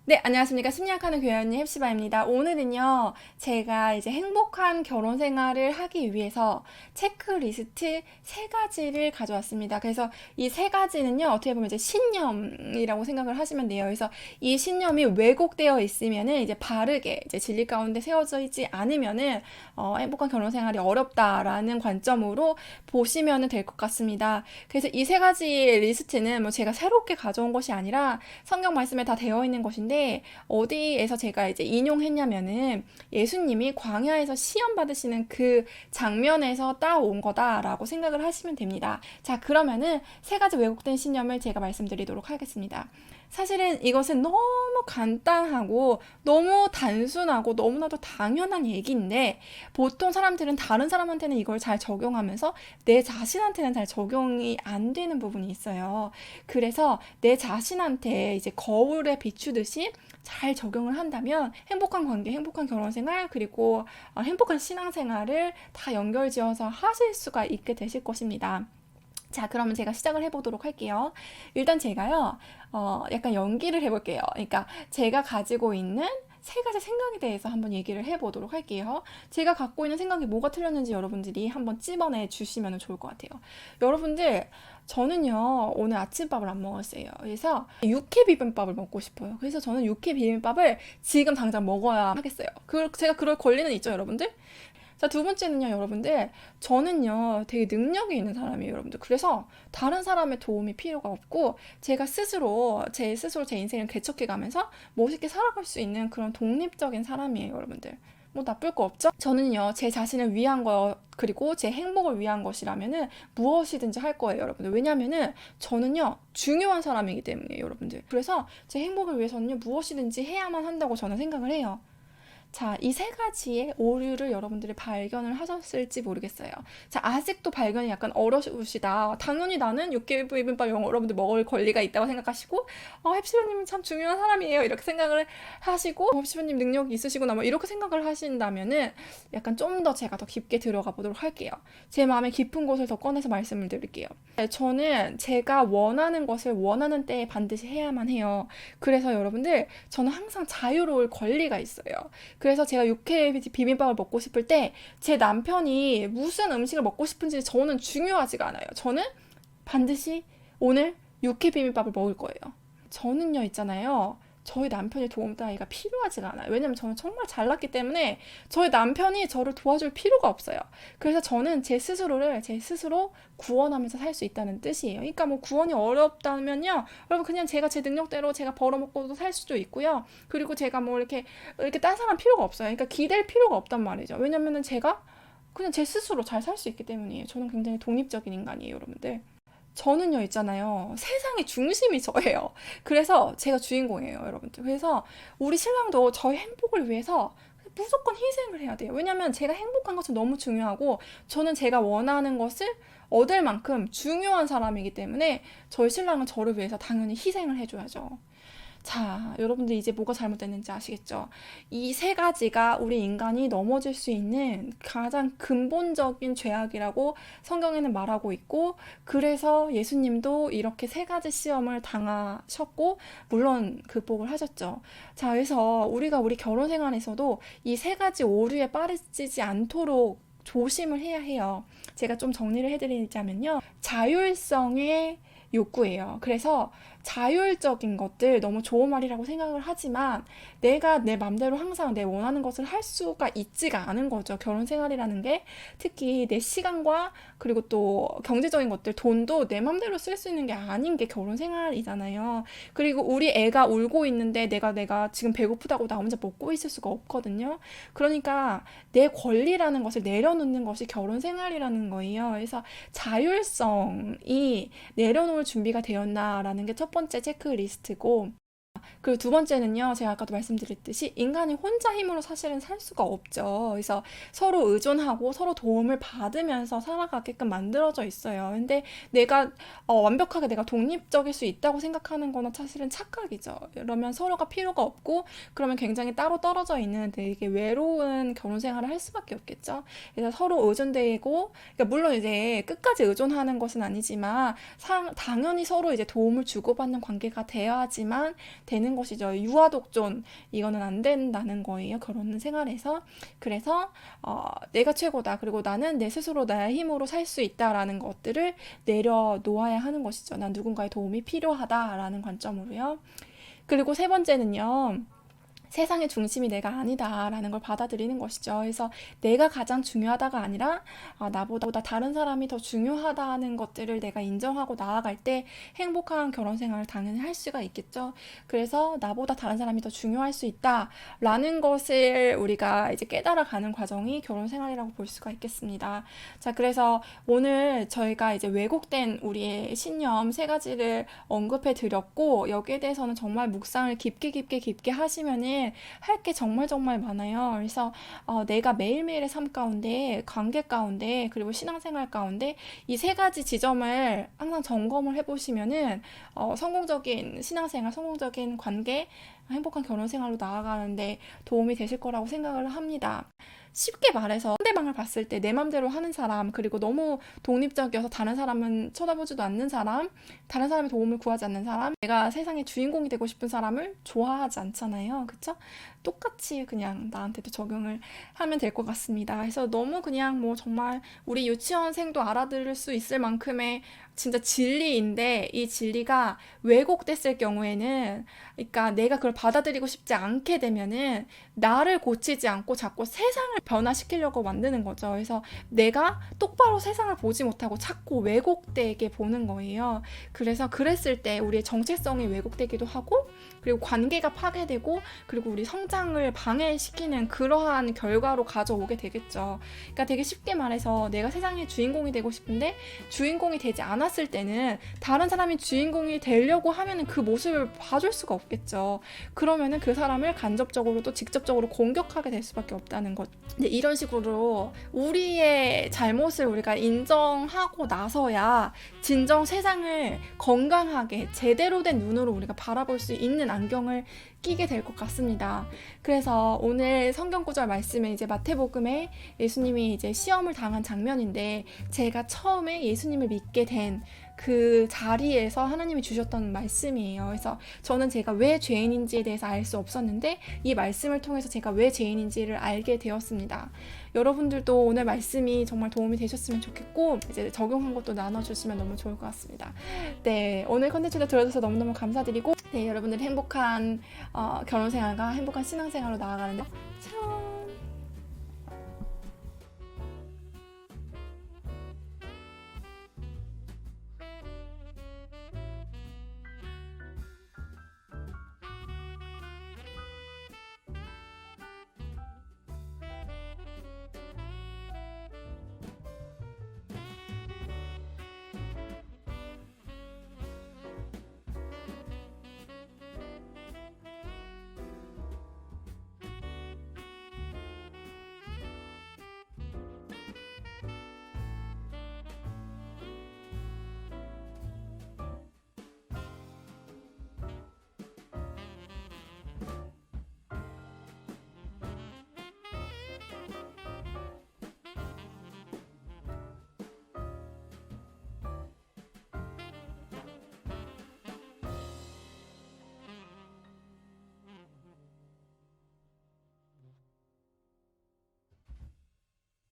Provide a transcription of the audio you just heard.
네, 안녕하십니까. 심리학하는 교회 언니 헵시바입니다. 오늘은요, 제가 이제 행복한 결혼 생활을 하기 위해서 체크리스트 세 가지를 가져왔습니다. 그래서 이 세 가지는요, 어떻게 보면 이제 신념이라고 생각을 하시면 돼요. 그래서 이 신념이 왜곡되어 있으면은 이제 바르게 이제 진리 가운데 세워져 있지 않으면은 행복한 결혼 생활이 어렵다라는 관점으로 보시면 될 것 같습니다. 그래서 이 세 가지 리스트는 뭐 제가 새롭게 가져온 것이 아니라 성경 말씀에 다 되어 있는 것인데 어디에서 제가 이제 인용했냐면은 예수님이 광야에서 시험 받으시는 그 장면에서 따온 거다라고 생각을 하시면 됩니다. 자, 그러면은 세 가지 왜곡된 신념을 제가 말씀드리도록 하겠습니다. 사실은 이것은 너무 간단하고 너무 단순하고 너무나도 당연한 얘기인데 보통 사람들은 다른 사람한테는 이걸 잘 적용하면서 내 자신한테는 잘 적용이 안 되는 부분이 있어요. 그래서 내 자신한테 이제 거울에 비추듯이 잘 적용을 한다면 행복한 관계, 행복한 결혼 생활, 그리고 행복한 신앙 생활을 다 연결지어서 하실 수가 있게 되실 것입니다. 자, 그러면 제가 시작을 해보도록 할게요. 일단 제가요, 약간 연기를 해볼게요. 그러니까 제가 가지고 있는 세 가지 생각에 대해서 한번 얘기를 해보도록 할게요. 제가 갖고 있는 생각이 뭐가 틀렸는지 여러분들이 한번 찝어내 주시면 좋을 것 같아요. 여러분들, 저는요, 오늘 아침밥을 안 먹었어요. 그래서 육회 비빔밥을 먹고 싶어요. 그래서 저는 육회 비빔밥을 지금 당장 먹어야 하겠어요. 제가 그럴 권리는 있죠, 여러분들? 자, 두 번째는요, 여러분들. 저는요, 되게 능력이 있는 사람이에요, 여러분들. 그래서 다른 사람의 도움이 필요가 없고, 제가 스스로, 제 인생을 개척해 가면서 멋있게 살아갈 수 있는 그런 독립적인 사람이에요, 여러분들. 뭐 나쁠 거 없죠? 저는요, 제 자신을 위한 거, 그리고 제 행복을 위한 것이라면은 무엇이든지 할 거예요, 여러분들. 왜냐면은 저는요, 중요한 사람이기 때문이에요, 여러분들. 그래서 제 행복을 위해서는요, 무엇이든지 해야만 한다고 저는 생각을 해요. 자, 이 세 가지의 오류를 여러분들이 발견을 하셨을지 모르겠어요. 자, 아직도 발견이 약간 어려우시다. 당연히 나는 육개 비빔밥 여러분들 먹을 권리가 있다고 생각하시고, 헵시바님은 참 중요한 사람이에요. 이렇게 생각을 하시고, 헵시바님 능력이 있으시구나. 뭐 이렇게 생각을 하신다면은 약간 좀 더 제가 더 깊게 들어가 보도록 할게요. 제 마음의 깊은 곳을 더 꺼내서 말씀을 드릴게요. 네, 저는 제가 원하는 것을 원하는 때에 반드시 해야만 해요. 그래서 여러분들, 저는 항상 자유로울 권리가 있어요. 그래서 제가 육회 비빔밥을 먹고 싶을 때 제 남편이 무슨 음식을 먹고 싶은지 저는 중요하지가 않아요. 저는 반드시 오늘 육회 비빔밥을 먹을 거예요. 저는요, 있잖아요. 저희 남편의 도움 따위가 필요하지가 않아요. 왜냐면 저는 정말 잘났기 때문에 저희 남편이 저를 도와줄 필요가 없어요. 그래서 저는 제 스스로를 제 스스로 구원하면서 살 수 있다는 뜻이에요. 그러니까 뭐 구원이 어렵다면요. 여러분 그냥 제가 제 능력대로 제가 벌어먹고도 살 수도 있고요. 그리고 제가 뭐 이렇게 딴 사람 필요가 없어요. 그러니까 기댈 필요가 없단 말이죠. 왜냐면은 제가 그냥 제 스스로 잘 살 수 있기 때문이에요. 저는 굉장히 독립적인 인간이에요, 여러분들. 저는요, 있잖아요. 세상의 중심이 저예요. 그래서 제가 주인공이에요, 여러분들. 그래서 우리 신랑도 저의 행복을 위해서 무조건 희생을 해야 돼요. 왜냐면 제가 행복한 것은 너무 중요하고 저는 제가 원하는 것을 얻을 만큼 중요한 사람이기 때문에 저희 신랑은 저를 위해서 당연히 희생을 해줘야죠. 자, 여러분들 이제 뭐가 잘못됐는지 아시겠죠? 이 세 가지가 우리 인간이 넘어질 수 있는 가장 근본적인 죄악이라고 성경에는 말하고 있고, 그래서 예수님도 이렇게 세 가지 시험을 당하셨고, 물론 극복을 하셨죠. 자, 그래서 우리가 우리 결혼 생활에서도 이 세 가지 오류에 빠지지 않도록 조심을 해야 해요. 제가 좀 정리를 해드리자면요. 자율성의 욕구예요. 그래서 자율적인 것들 너무 좋은 말이라고 생각을 하지만 내가 내 맘대로 항상 내 원하는 것을 할 수가 있지가 않은 거죠. 결혼 생활이라는 게 특히 내 시간과 그리고 또 경제적인 것들, 돈도 내 맘대로 쓸 수 있는 게 아닌 게 결혼 생활이잖아요. 그리고 우리 애가 울고 있는데 내가 지금 배고프다고 나 혼자 먹고 있을 수가 없거든요. 그러니까 내 권리라는 것을 내려놓는 것이 결혼 생활이라는 거예요. 그래서 자율성이 내려놓을 준비가 되었나라는 게 첫 번째 체크리스트고, 그리고 두 번째는요, 제가 아까도 말씀드렸듯이 인간이 혼자 힘으로 사실은 살 수가 없죠. 그래서 서로 의존하고 서로 도움을 받으면서 살아가게끔 만들어져 있어요. 근데 내가 완벽하게 내가 독립적일 수 있다고 생각하는 거는 사실은 착각이죠. 그러면 서로가 필요가 없고 그러면 굉장히 따로 떨어져 있는 되게 외로운 결혼 생활을 할 수밖에 없겠죠. 그래서 서로 의존되고, 그러니까 물론 이제 끝까지 의존하는 것은 아니지만 당연히 서로 이제 도움을 주고받는 관계가 되어야지만 되는 되는 것이죠. 유아독존, 이거는 안 된다는 거예요. 결혼 생활에서. 그래서 내가 최고다. 그리고 나는 내 스스로 나의 힘으로 살 수 있다라는 것들을 내려놓아야 하는 것이죠. 난 누군가의 도움이 필요하다라는 관점으로요. 그리고 세 번째는요. 세상의 중심이 내가 아니다라는 걸 받아들이는 것이죠. 그래서 내가 가장 중요하다가 아니라 나보다 다른 사람이 더 중요하다는 것들을 내가 인정하고 나아갈 때 행복한 결혼 생활을 당연히 할 수가 있겠죠. 그래서 나보다 다른 사람이 더 중요할 수 있다라는 것을 우리가 이제 깨달아가는 과정이 결혼 생활이라고 볼 수가 있겠습니다. 자, 그래서 오늘 저희가 이제 왜곡된 우리의 신념 세 가지를 언급해 드렸고, 여기에 대해서는 정말 묵상을 깊게 하시면은 할 게 정말 많아요. 그래서 내가 매일매일의 삶 가운데, 관계 가운데, 그리고 신앙생활 가운데 이 세 가지 지점을 항상 점검을 해보시면은 성공적인 신앙생활, 성공적인 관계, 행복한 결혼 생활로 나아가는데 도움이 되실 거라고 생각을 합니다. 쉽게 말해서 상대방을 봤을 때 내 맘대로 하는 사람, 그리고 너무 독립적이어서 다른 사람은 쳐다보지도 않는 사람, 다른 사람의 도움을 구하지 않는 사람, 내가 세상의 주인공이 되고 싶은 사람을 좋아하지 않잖아요. 그쵸? 똑같이 그냥 나한테도 적용을 하면 될 것 같습니다. 그래서 너무 그냥 뭐 정말 우리 유치원생도 알아들을 수 있을 만큼의 진짜 진리인데, 이 진리가 왜곡됐을 경우에는, 그러니까 내가 그걸 받아들이고 싶지 않게 되면은 나를 고치지 않고 자꾸 세상을 변화시키려고 만드는 거죠. 그래서 내가 똑바로 세상을 보지 못하고 자꾸 왜곡되게 보는 거예요. 그래서 그랬을 때 우리의 정체성이 왜곡되기도 하고, 그리고 관계가 파괴되고, 그리고 우리 성장을 방해시키는 그러한 결과로 가져오게 되겠죠. 그러니까 되게 쉽게 말해서 내가 세상의 주인공이 되고 싶은데 주인공이 되지 않았을 때는 다른 사람이 주인공이 되려고 하면은 그 모습을 봐줄 수가 없겠죠. 그러면은 그 사람을 간접적으로 또 직접적으로 공격하게 될 수밖에 없다는 것. 근데 이런 식으로 우리의 잘못을 우리가 인정하고 나서야 진정 세상을 건강하게 제대로 된 눈으로 우리가 바라볼 수 있는 안경을 끼게 될 것 같습니다. 그래서 오늘 성경 구절 말씀에 이제 마태복음에 예수님이 이제 시험을 당한 장면인데, 제가 처음에 예수님을 믿게 된 그 자리에서 하나님이 주셨던 말씀이에요. 그래서 저는 제가 왜 죄인인지에 대해서 알 수 없었는데 이 말씀을 통해서 제가 왜 죄인인지를 알게 되었습니다. 여러분들도 오늘 말씀이 정말 도움이 되셨으면 좋겠고, 이제 적용한 것도 나눠주시면 너무 좋을 것 같습니다. 네, 오늘 컨텐츠도 들어줘서 너무너무 감사드리고, 네, 여러분들 행복한 결혼 생활과 행복한 신앙 생활로 나아가는데